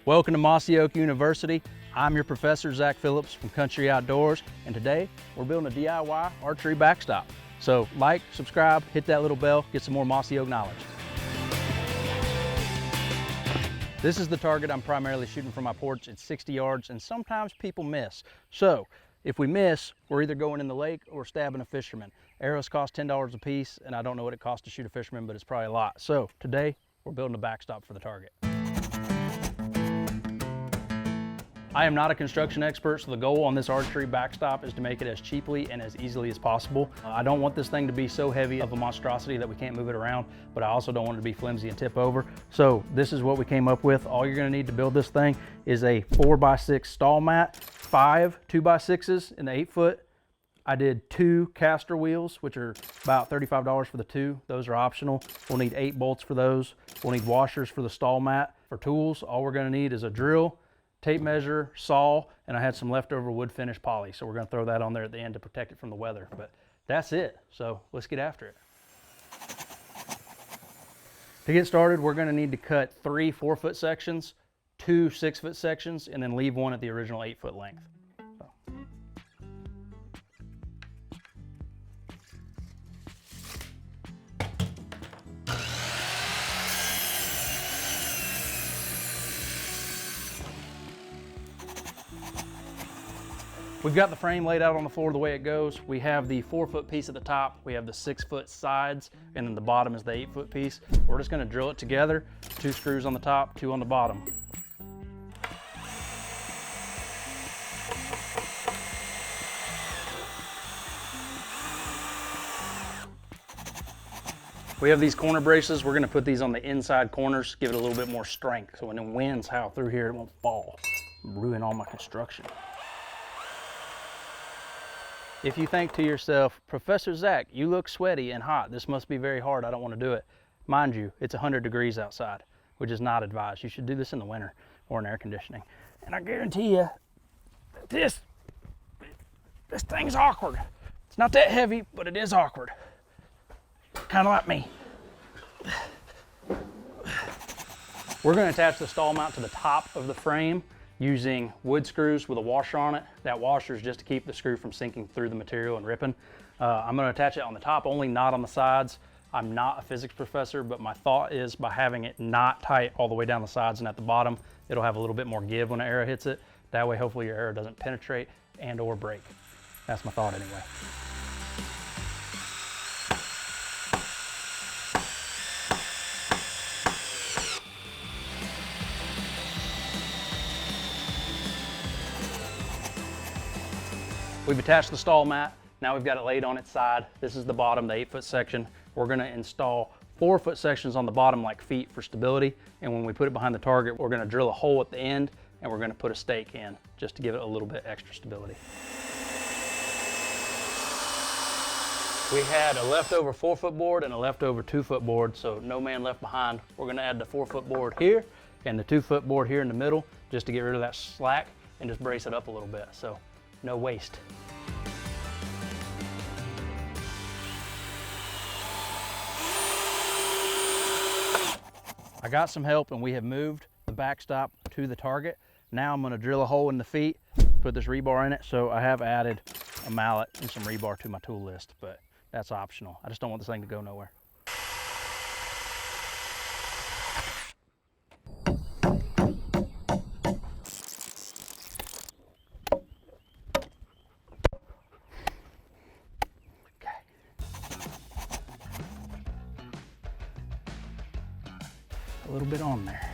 Welcome to Mossy Oak University. I'm your professor, Zach Phillips from Country Outdoors, and today we're building a DIY archery backstop. So like, subscribe, hit that little bell, get some more Mossy Oak knowledge. This is the target I'm primarily shooting from my porch. It's 60 yards, and sometimes people miss. So if we miss, we're either going in the lake or stabbing a fisherman. Arrows cost $10 a piece, and I don't know what it costs to shoot a fisherman, but it's probably a lot. So today, we're building a backstop for the target. I am not a construction expert, so the goal on this archery backstop is to make it as cheaply and as easily as possible. I don't want this thing to be so heavy of a monstrosity that we can't move it around, but I also don't want it to be flimsy and tip over. So this is what we came up with. All you're gonna need to build this thing is a 4x6 stall mat, 5 2x6s in the 8-foot. I did 2 caster wheels, which are about $35 for the 2. Those are optional. We'll need 8 bolts for those. We'll need washers for the stall mat. For tools, all we're gonna need is a drill, tape measure, saw, and I had some leftover wood finish poly. So we're gonna throw that on there at the end to protect it from the weather. But that's it, so let's get after it. To get started, we're gonna need to cut 3 4-foot sections, 2 6-foot sections, and then leave one at the original 8-foot length. We've got the frame laid out on the floor the way it goes. We have the 4-foot piece at the top, we have the 6-foot sides, and then the bottom is the 8-foot piece. We're just gonna drill it together, 2 screws on the top, 2 on the bottom. We have these corner braces. We're gonna put these on the inside corners, give it a little bit more strength, so when the winds howl through here, it won't fall, ruin all my construction. If you think to yourself, Professor Zach, you look sweaty and hot. This must be very hard. I don't want to do it. Mind you, it's 100 degrees outside, which is not advised. You should do this in the winter or in air conditioning. And I guarantee you, this thing's awkward. It's not that heavy, but it is awkward. Kind of like me. We're going to attach the stall mount to the top of the frame using wood screws with a washer on it. That washer is just to keep the screw from sinking through the material and ripping. I'm going to attach it on the top only, not on the sides. I'm not a physics professor, but my thought is by having it not tight all the way down the sides and at the bottom, it'll have a little bit more give when an arrow hits it. That way, hopefully your arrow doesn't penetrate and or break. That's my thought anyway. We've attached the stall mat. Now we've got it laid on its side. This is the bottom, the 8-foot section. We're gonna install 4-foot sections on the bottom like feet for stability. And when we put it behind the target, we're gonna drill a hole at the end and we're gonna put a stake in just to give it a little bit extra stability. We had a leftover 4-foot board and a leftover 2-foot board, so no man left behind. We're gonna add the 4-foot board here and the 2-foot board here in the middle just to get rid of that slack and just brace it up a little bit. So no waste. I got some help and we have moved the backstop to the target. Now I'm going to drill a hole in the feet, put this rebar in it. So I have added a mallet and some rebar to my tool list, but that's optional. I just don't want this thing to go nowhere. A little bit on there.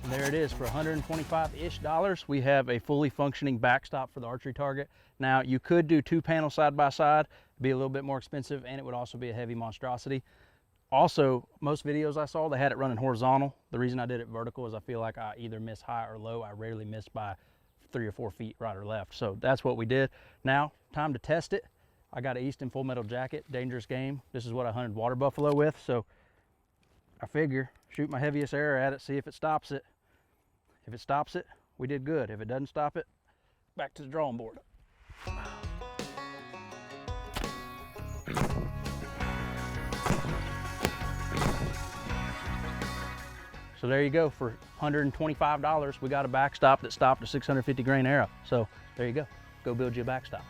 And there it is for $125-ish. We have a fully functioning backstop for the archery target. Now you could do 2 panels side by side, be a little bit more expensive, and it would also be a heavy monstrosity. Also, most videos I saw, they had it running horizontal. The reason I did it vertical is I feel like I either miss high or low. I rarely miss by 3 or 4 feet right or left. So that's what we did. Now, time to test it. I got an Easton Full Metal Jacket, dangerous game. This is what I hunted water buffalo with. So I figure, shoot my heaviest arrow at it, see if it stops it. If it stops it, we did good. If it doesn't stop it, back to the drawing board. So there you go. For $125, we got a backstop that stopped a 650 grain arrow. So there you go. Go build you a backstop.